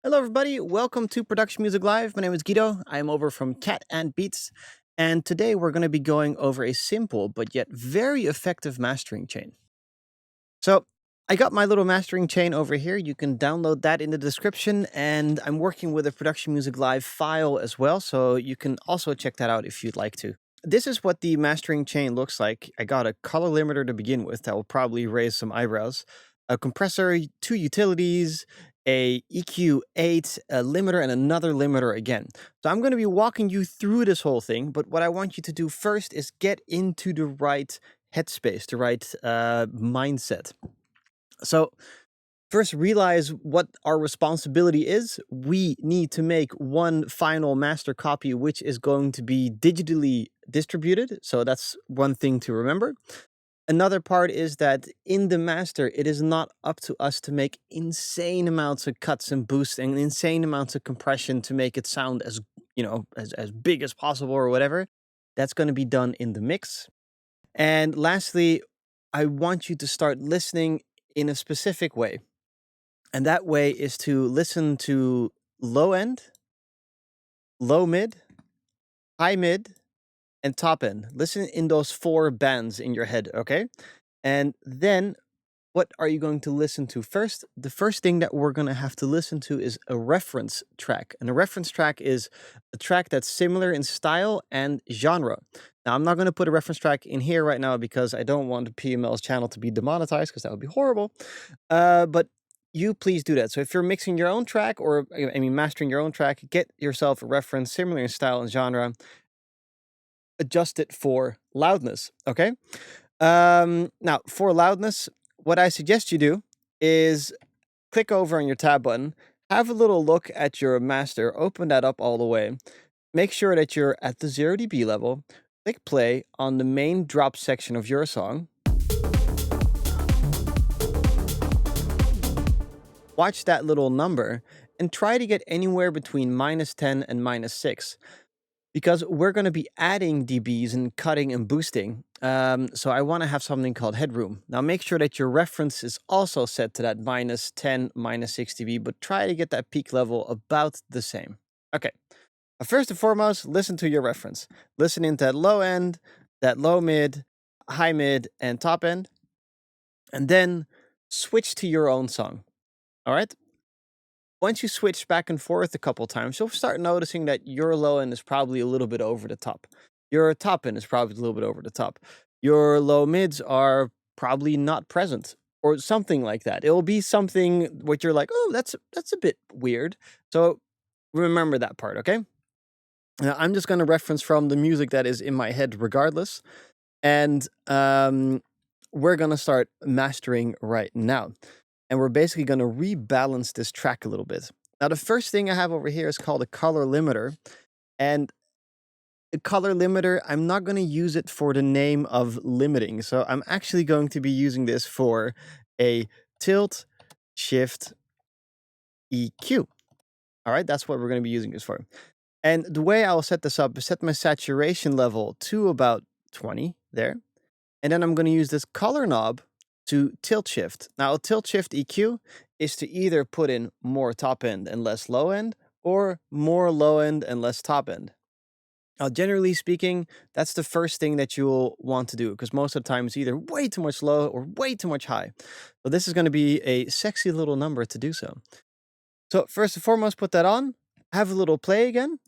Hello, everybody. Welcome to Production Music Live. My name is Guido. I'm over from Cat and Beats. And today we're going to be going over a simple but yet very effective mastering chain. So I got my little mastering chain over here. You can download that in the description. And I'm working with a Production Music Live file as well. So you can also check that out if you'd like to. This is what the mastering chain looks like. I got a color limiter to begin with that will probably raise some eyebrows, a compressor, two utilities, a EQ8, a limiter, and another limiter again. So I'm going to be walking you through this whole thing, but what I want you to do first is get into the right headspace, the right mindset. So first, realize what our responsibility is. We need to make one final master copy, which is going to be digitally distributed. So that's one thing to remember. Another part is that in the master, it is not up to us to make insane amounts of cuts and boosts and insane amounts of compression to make it sound as, as big as possible or whatever. That's going to be done in the mix. And lastly, I want you to start listening in a specific way. And that way is to listen to low end, low mid, high mid, and top end. Listen in those 4 bands in your head, okay? And then what are you going to listen to first? The first thing that we're going to have to listen to is a reference track. And a reference track is a track that's similar in style and genre. Now, I'm not going to put a reference track in here right now because I don't want the PML's channel to be demonetized because that would be horrible. But you please do that. So if you're mixing your own track or, mastering your own track, get yourself a reference similar in style and genre. Adjust it for loudness, okay? Now, for loudness, what I suggest you do is click over on your tab button, have a little look at your master, open that up all the way, make sure that you're at the 0 dB level, click play on the main drop section of your song. Watch that little number and try to get anywhere between -10 and -6. Because we're going to be adding dBs and cutting and boosting. So I want to have something called headroom. Now make sure that your reference is also set to that -10, -6 dB, but try to get that peak level about the same. Okay. First and foremost, listen to your reference. Listen into that low end, that low mid, high mid, and top end. And then switch to your own song. All right? Once you switch back and forth a couple times, you'll start noticing that your low end is probably a little bit over the top. Your top end is probably a little bit over the top. Your low mids are probably not present or something like that. It will be something what you're like, oh, that's a bit weird. So remember that part, okay? Now, I'm just going to reference from the music that is in my head regardless. And we're going to start mastering right now. And we're basically going to rebalance this track a little bit. Now, the first thing I have over here is called a color limiter. And a color limiter, I'm not going to use it for the name of limiting. So I'm actually going to be using this for a tilt shift EQ. All right, that's what we're going to be using this for. And the way I'll set this up is set my saturation level to about 20 there. And then I'm going to use this color knob to tilt shift. Now, a tilt shift EQ is to either put in more top end and less low end, or more low end and less top end. Now, generally speaking, that's the first thing that you'll want to do, because most of the time it's either way too much low or way too much high. So this is going to be a sexy little number to do so. So first and foremost, put that on, have a little play again.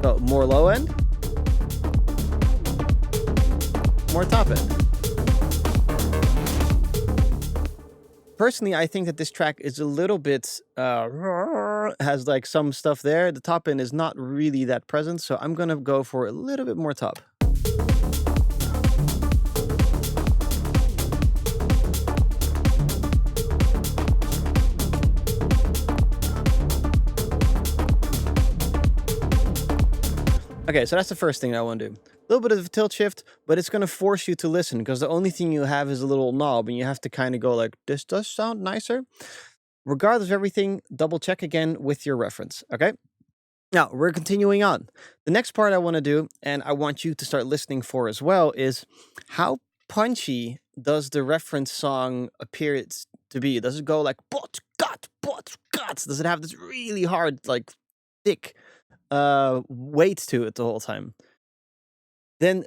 So more low end, more top end. Personally, I think that this track is a little bit, has like some stuff there. The top end is not really that present, so I'm going to go for a little bit more top. Okay, so that's the first thing I want to do. A little bit of a tilt shift, but it's going to force you to listen because the only thing you have is a little knob and you have to kind of go like, this does sound nicer. Regardless of everything, double check again with your reference, okay? Now, we're continuing on. The next part I want to do, and I want you to start listening for as well, is how punchy does the reference song appear to be? Does it go like, bot, got? Does it have this really hard, like, thick weight to it the whole time? Then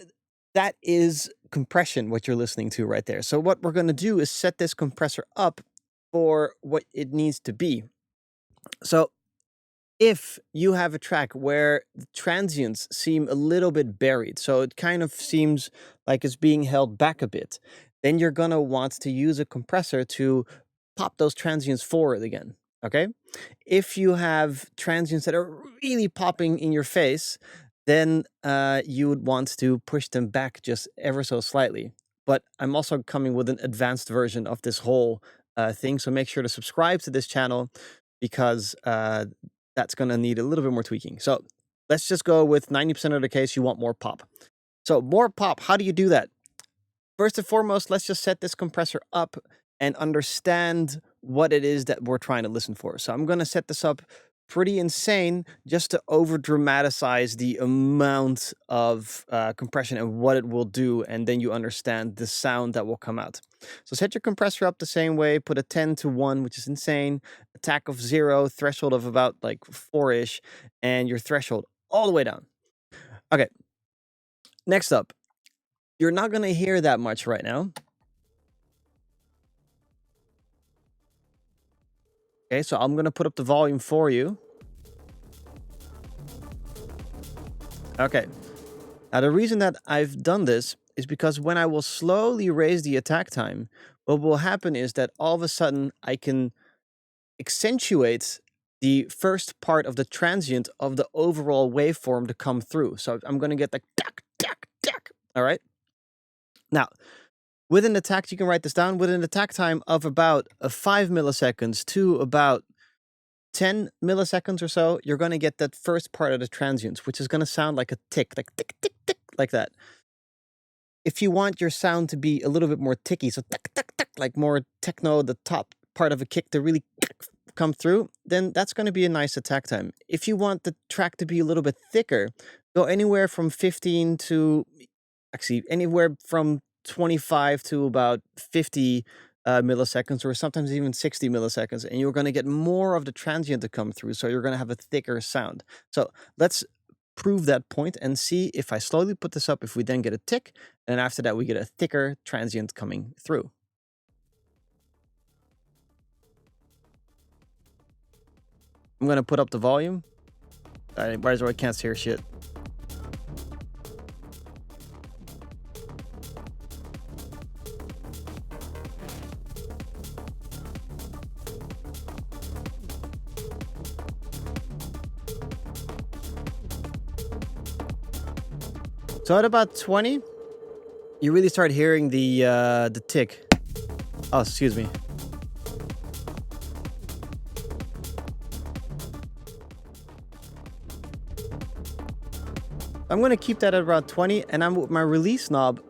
that is compression, what you're listening to right there. So what we're going to do is set this compressor up for what it needs to be. So if you have a track where the transients seem a little bit buried, so it kind of seems like it's being held back a bit, then you're going to want to use a compressor to pop those transients forward again. Okay? If you have transients that are really popping in your face, then you would want to push them back just ever so slightly. But I'm also coming with an advanced version of this whole thing, so make sure to subscribe to this channel because that's going to need a little bit more tweaking. So let's just go with 90% of the case you want more pop. So more pop, how do you do that? First and foremost, let's just set this compressor up and understand what it is that we're trying to listen for. So I'm going to set this up pretty insane just to over dramatize the amount of compression and what it will do, and then you understand the sound that will come out. So set your compressor up the same way, put a 10 to 1, which is insane, attack of 0, threshold of about like 4-ish, and your threshold all the way down. Okay, next up, you're not going to hear that much right now. Okay, so I'm going to put up the volume for you. Okay. Now, the reason that I've done this is because when I will slowly raise the attack time, what will happen is that all of a sudden I can accentuate the first part of the transient of the overall waveform to come through. So I'm going to get like tack, tack, tack. All right. Now, with an attack, you can write this down, with an attack time of about 5 milliseconds to about 10 milliseconds or so, you're going to get that first part of the transients, which is going to sound like a tick, like tick, tick, tick, like that. If you want your sound to be a little bit more ticky, so tick, tick, tick, like more techno, the top part of a kick to really come through, then that's going to be a nice attack time. If you want the track to be a little bit thicker, go anywhere from 15 to, actually, anywhere from 25 to about 50 milliseconds, or sometimes even 60 milliseconds, and you're going to get more of the transient to come through, so you're going to have a thicker sound. So let's prove that point and see if I slowly put this up, if we then get a tick, and after that we get a thicker transient coming through. I'm going to put up the volume. Whereas I can't hear shit. So at about 20, you really start hearing the tick. Oh, excuse me. I'm going to keep that at about 20, and I'm with my release knob.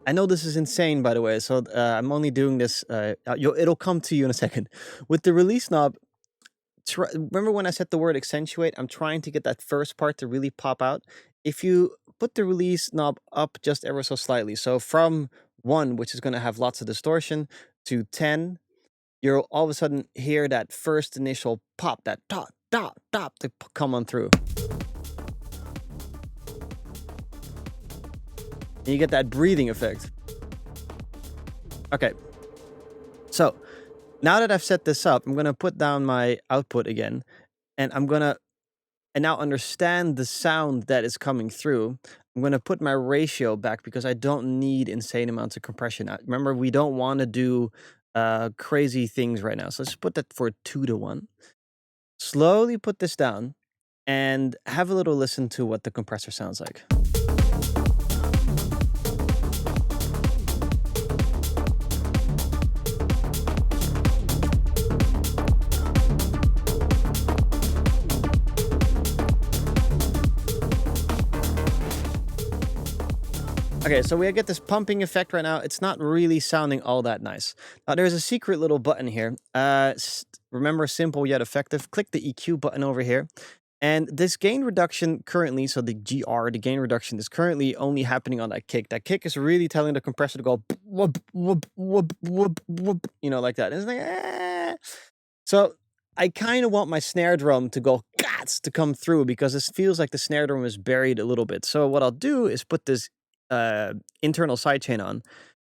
I know this is insane, by the way, so I'm only doing this. It'll come to you in a second. With the release knob, remember when I said the word accentuate? I'm trying to get that first part to really pop out. If you put the release knob up just ever so slightly, so from 1, which is going to have lots of distortion, to 10, you'll all of a sudden hear that first initial pop, that dot, dot, dot, to come on through. And you get that breathing effect. Okay. So now that I've set this up, I'm going to put down my output again, and I'm going to now understand the sound that is coming through. I'm going to put my ratio back because I don't need insane amounts of compression. Remember, we don't want to do crazy things right now. So let's put that for 2 to 1. Slowly put this down and have a little listen to what the compressor sounds like. Okay, so we get this pumping effect right now. It's not really sounding all that nice. Now, there's a secret little button here. Remember, simple yet effective. Click the EQ button over here. And this gain reduction currently, so the GR, the gain reduction is currently only happening on that kick. That kick is really telling the compressor to go whoop, whoop, whoop, whoop, whoop, you know, like that. And it's like, ah. So I kind of want my snare drum to go gats to come through, because it feels like the snare drum is buried a little bit. So what I'll do is put this internal sidechain on.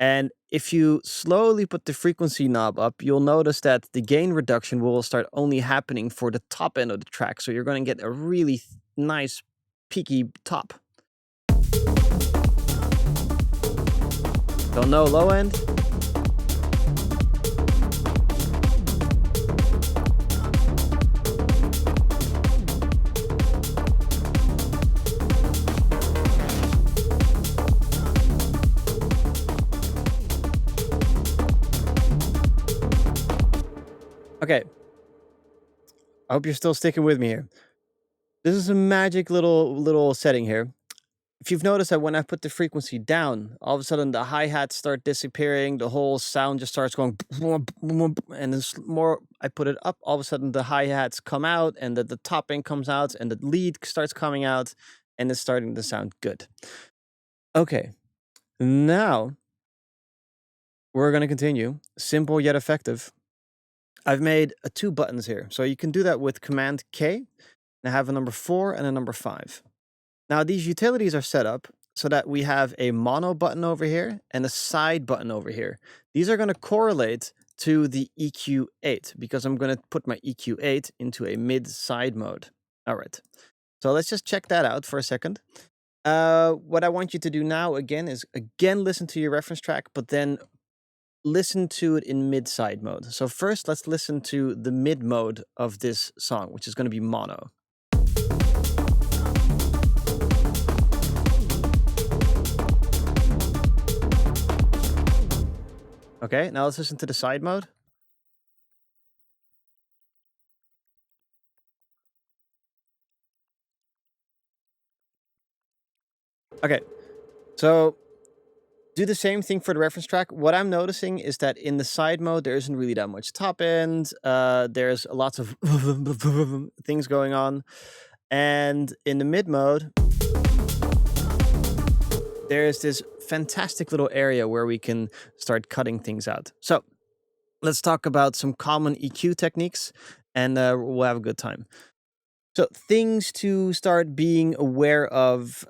And if you slowly put the frequency knob up, you'll notice that the gain reduction will start only happening for the top end of the track. So you're going to get a really nice peaky top. So no low end. Okay. I hope you're still sticking with me here. This is a magic little setting here. If you've noticed that when I put the frequency down, all of a sudden the hi-hats start disappearing, the whole sound just starts going, and the more I put it up, all of a sudden the hi-hats come out, and the top end comes out, and the lead starts coming out, and it's starting to sound good. Okay, now we're going to continue. Simple yet effective. I've made 2 buttons here. So you can do that with Command K, and I have a number 4 and a number 5. Now these utilities are set up so that we have a mono button over here and a side button over here. These are going to correlate to the EQ8, because I'm going to put my EQ8 into a mid-side mode. All right. So let's just check that out for a second. What I want you to do now is listen to your reference track, but then listen to it in mid-side mode. So first, let's listen to the mid mode of this song, which is going to be mono. Okay, now let's listen to the side mode. Okay, so do the same thing for the reference track. What I'm noticing is that in the side mode, there isn't really that much top end. There's lots of things going on. And in the mid mode, there's this fantastic little area where we can start cutting things out. So let's talk about some common EQ techniques, and we'll have a good time. So things to start being aware of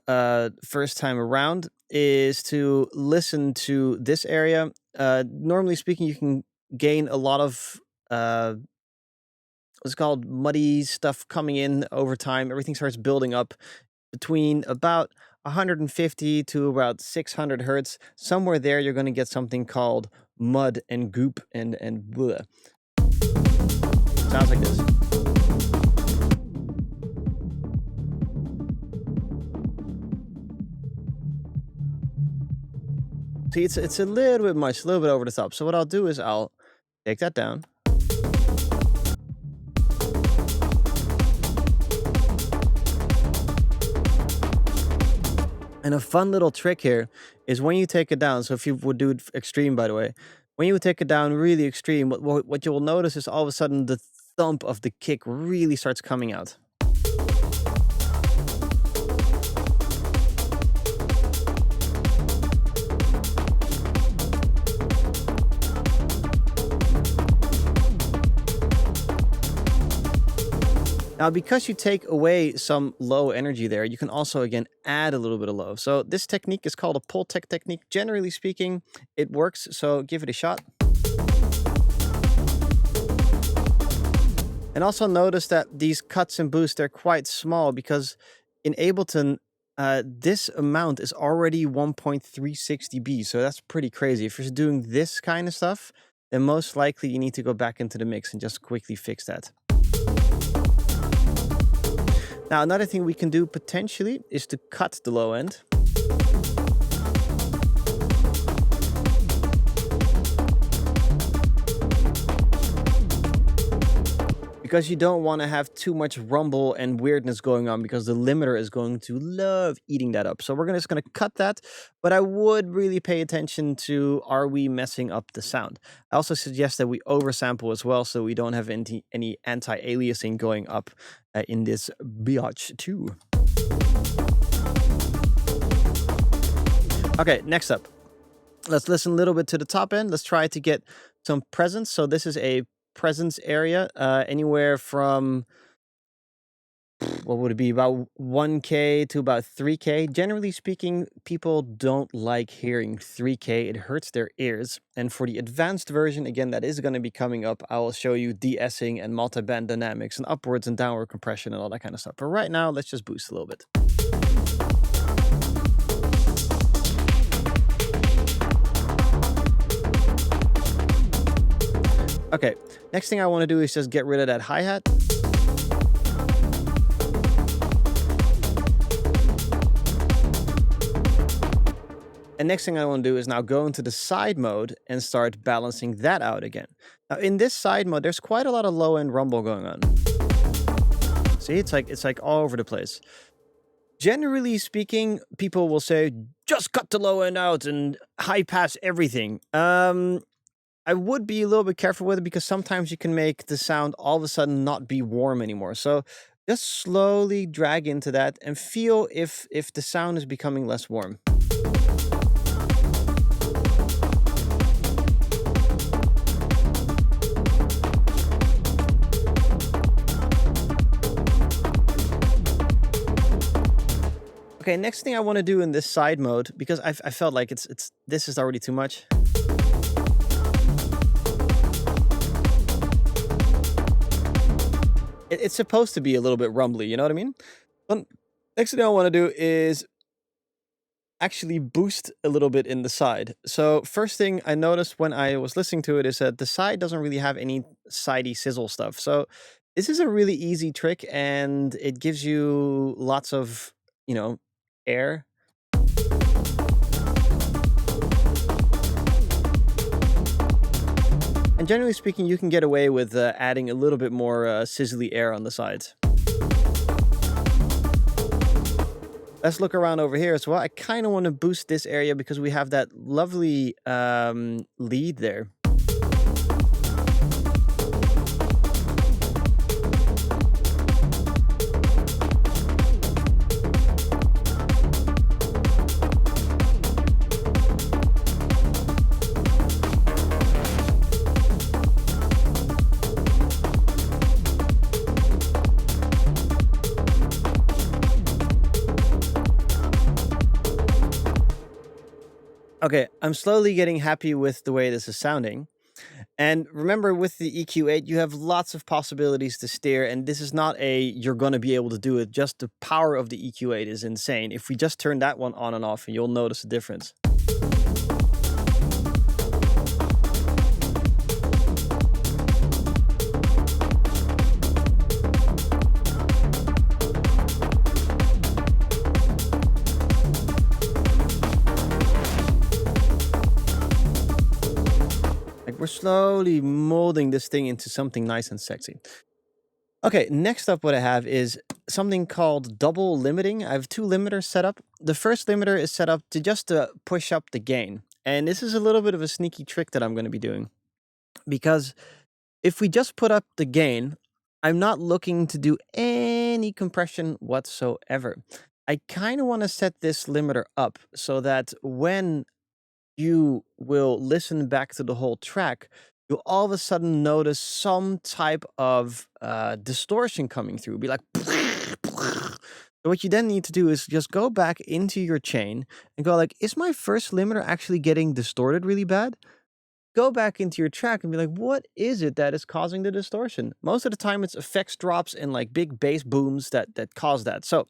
first time around is to listen to this area. Normally speaking, you can gain a lot of what's called muddy stuff coming in over time. Everything starts building up between about 150 to about 600 hertz. Somewhere there, you're going to get something called mud and goop and bleh. Sounds like this. See, it's a little bit much, a little bit over the top. So what I'll do is I'll take that down. And a fun little trick here is when you take it down, so if you would do it extreme, by the way, when you would take it down really extreme, what you will notice is all of a sudden the thump of the kick really starts coming out. Now, because you take away some low energy there, you can also, again, add a little bit of low. So this technique is called a pull tech technique. Generally speaking, it works, so give it a shot. And also notice that these cuts and boosts, they're quite small, because in Ableton, this amount is already 1.36 dB, so that's pretty crazy. If you're doing this kind of stuff, then most likely you need to go back into the mix and just quickly fix that. Now, another thing we can do potentially is to cut the low end. because you don't want to have too much rumble and weirdness going on, because the limiter is going to love eating that up. So we're just going to cut that, but I would really pay attention to, are we messing up the sound? I also suggest that we oversample as well, so we don't have any anti-aliasing going up in this biatch too. Okay, next up, let's listen a little bit to the top end. Let's try to get some presence. So this is a presence area, anywhere from, what would it be, about 1K to about 3K. Generally speaking, people don't like hearing 3K. It hurts their ears. And for the advanced version, again, that is going to be coming up. I will show you de-essing and multi-band dynamics and upwards and downward compression and all that kind of stuff. But right now, let's just boost a little bit. Okay, next thing I want to do is just get rid of that hi-hat. And next thing I want to do is now go into the side mode and start balancing that out again. Now in this side mode, there's quite a lot of low-end rumble going on. See, it's like all over the place. Generally speaking, people will say, just cut the low end out and high pass everything. I would be a little bit careful with it, because sometimes you can make the sound all of a sudden not be warm anymore. So just slowly drag into that and feel if the sound is becoming less warm. Okay, next thing I want to do in this side mode, because I felt like this is already too much. It's supposed to be a little bit rumbly, you know what I mean? But next thing I want to do is actually boost a little bit in the side. So first thing I noticed when I was listening to it is that the side doesn't really have any sidey sizzle stuff. So this is a really easy trick, and it gives you lots of, air. And generally speaking, you can get away with adding a little bit more sizzly air on the sides. Let's look around over here as well. I kind of want to boost this area because we have that lovely lead there. Okay, I'm slowly getting happy with the way this is sounding. And remember, with the EQ8, you have lots of possibilities to steer, and this is not you're going to be able to do it. Just the power of the EQ8 is insane. If we just turn that one on and off, you'll notice the difference. We're slowly molding this thing into something nice and sexy. Okay, next up what I have is something called double limiting. I have two limiters set up. The first limiter is set up to just push up the gain. And this is a little bit of a sneaky trick that I'm going to be doing. Because if we just put up the gain, I'm not looking to do any compression whatsoever. I kind of want to set this limiter up so that when you will listen back to the whole track, you'll all of a sudden notice some type of distortion coming through. Be like, so what you then need to do is just go back into your chain and go like, is my first limiter actually getting distorted really bad? Go back into your track and be like, what is it that is causing the distortion? Most of the time it's effects drops and like big bass booms that cause that. So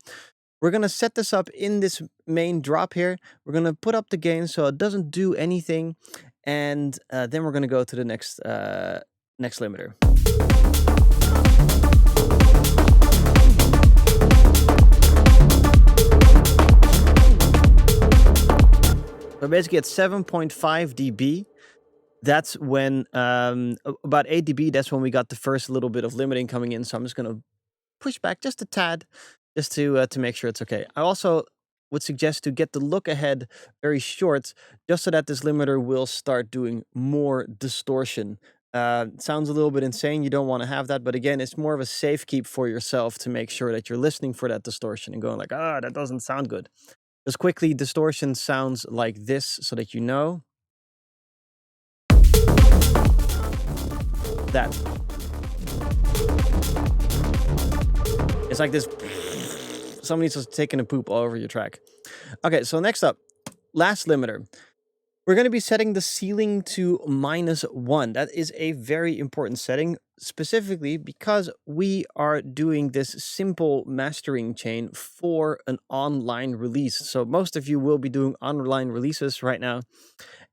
we're going to set this up in this main drop here. We're going to put up the gain so it doesn't do anything. And then we're going to go to the next limiter. So basically at 7.5 dB, that's when about 8 dB, that's when we got the first little bit of limiting coming in. So I'm just going to push back just a tad, just to make sure it's okay. I also would suggest to get the look ahead very short, just so that this limiter will start doing more distortion. It sounds a little bit insane. You don't want to have that, but again, it's more of a safe keep for yourself to make sure that you're listening for that distortion and going like, ah, that doesn't sound good. Just quickly, distortion sounds like this, so that you know that it's like this. Somebody's just taking a poop all over your track. Okay, so next up, last limiter. We're going to be setting the ceiling to -1. That is a very important setting, specifically because we are doing this simple mastering chain for an online release. So most of you will be doing online releases right now.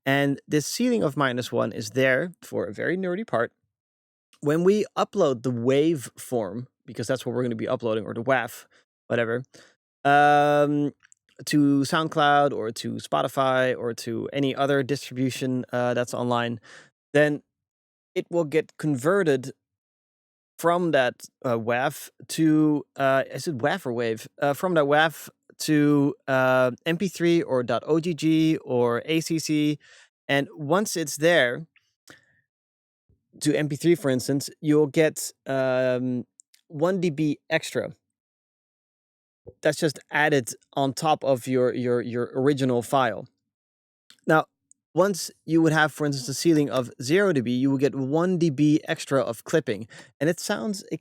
And this ceiling of -1 is there for a very nerdy part. When we upload the wave form, because that's what we're going to be uploading, or the WAV, whatever, to SoundCloud or to Spotify or to any other distribution that's online, then it will get converted from that WAV to, is it WAV or WAVE? From that WAV to MP3 or .ogg or ACC. And once it's there, to MP3, for instance, you'll get 1 dB extra. That's just added on top of your original file. Now, once you would have, for instance, a ceiling of 0 dB, you will get 1 dB extra of clipping. And it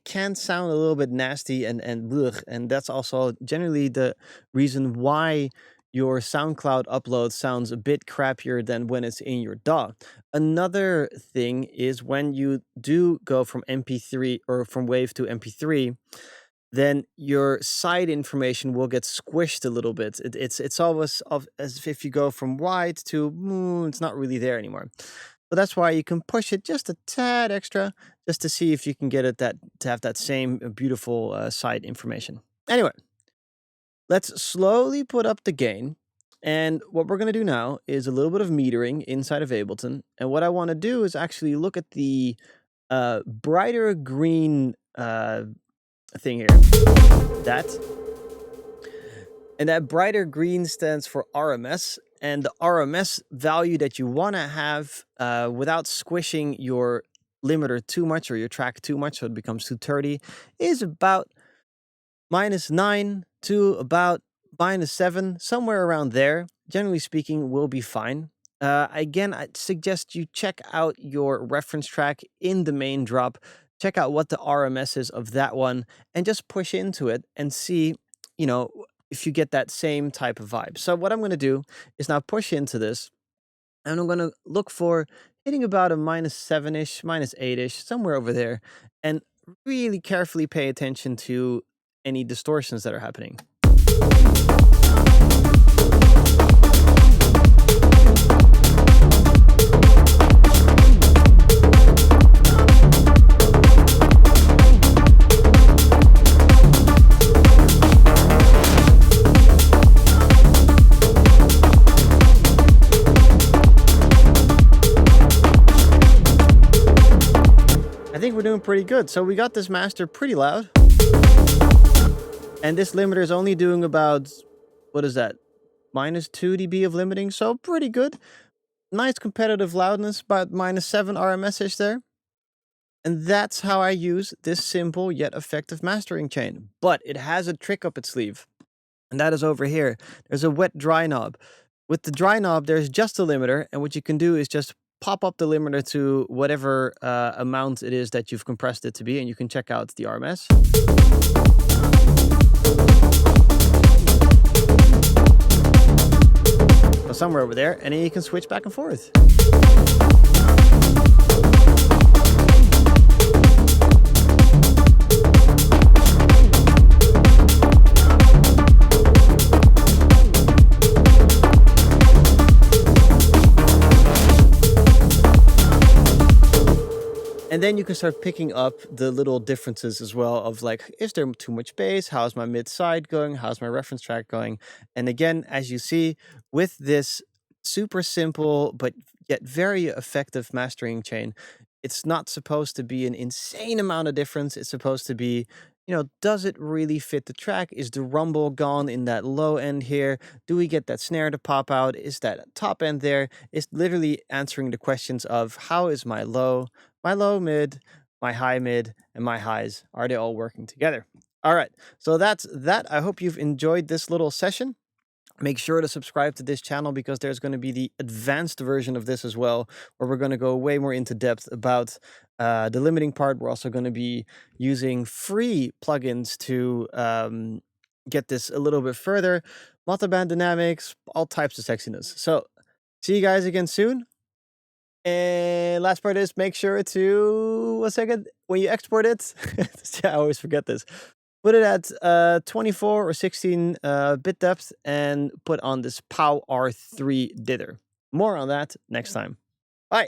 can sound a little bit nasty and blech, and that's also generally the reason why your SoundCloud upload sounds a bit crappier than when it's in your DAW. Another thing is when you do go from MP3 or from WAV to MP3, then your side information will get squished a little bit. It's always as if you go from wide to it's not really there anymore. So that's why you can push it just a tad extra, just to see if you can get it to have that same beautiful side information. Anyway, let's slowly put up the gain. And what we're going to do now is a little bit of metering inside of Ableton. And what I want to do is actually look at the brighter green thing here. And that brighter green stands for RMS. And the RMS value that you want to have without squishing your limiter too much or your track too much, so it becomes too 30, is about -9 to about -7, somewhere around there. Generally speaking, will be fine. Again, I'd suggest you check out your reference track in the main drop. Check out what the RMS is of that one and just push into it and see, if you get that same type of vibe. So what I'm going to do is now push into this, and I'm going to look for hitting about a -7-ish, -8-ish, somewhere over there, and really carefully pay attention to any distortions that are happening. I think we're doing pretty good. So we got this master pretty loud. And this limiter is only doing about, what is that? -2 dB of limiting. So pretty good. Nice competitive loudness, about -7 RMS-ish there. And that's how I use this simple yet effective mastering chain. But it has a trick up its sleeve. And that is over here. There's a wet dry knob. With the dry knob, there's just a limiter. And what you can do is just pop up the limiter to whatever amount it is that you've compressed it to be. And you can check out the RMS. So somewhere over there. And then you can switch back and forth. And then you can start picking up the little differences as well of like, is there too much bass? How's my mid side going? How's my reference track going? And again, as you see, with this super simple but yet very effective mastering chain. It's not supposed to be an insane amount of difference. It's supposed to be, does it really fit the track? Is the rumble gone in that low end here? Do we get that snare to pop out? Is that top end there? It's literally answering the questions of how is my low mid, my high mid, and my highs? Are they all working together? All right. So that's that. I hope you've enjoyed this little session. Make sure to subscribe to this channel because there's going to be the advanced version of this as well, where we're going to go way more into depth about the limiting part. We're also going to be using free plugins to get this a little bit further. Multiband dynamics, all types of sexiness. So see you guys again soon. And last part is make sure to, one second, when you export it, I always forget this. Put it at 24 or 16 bit depth and put on this POW R3 dither. More on that next time.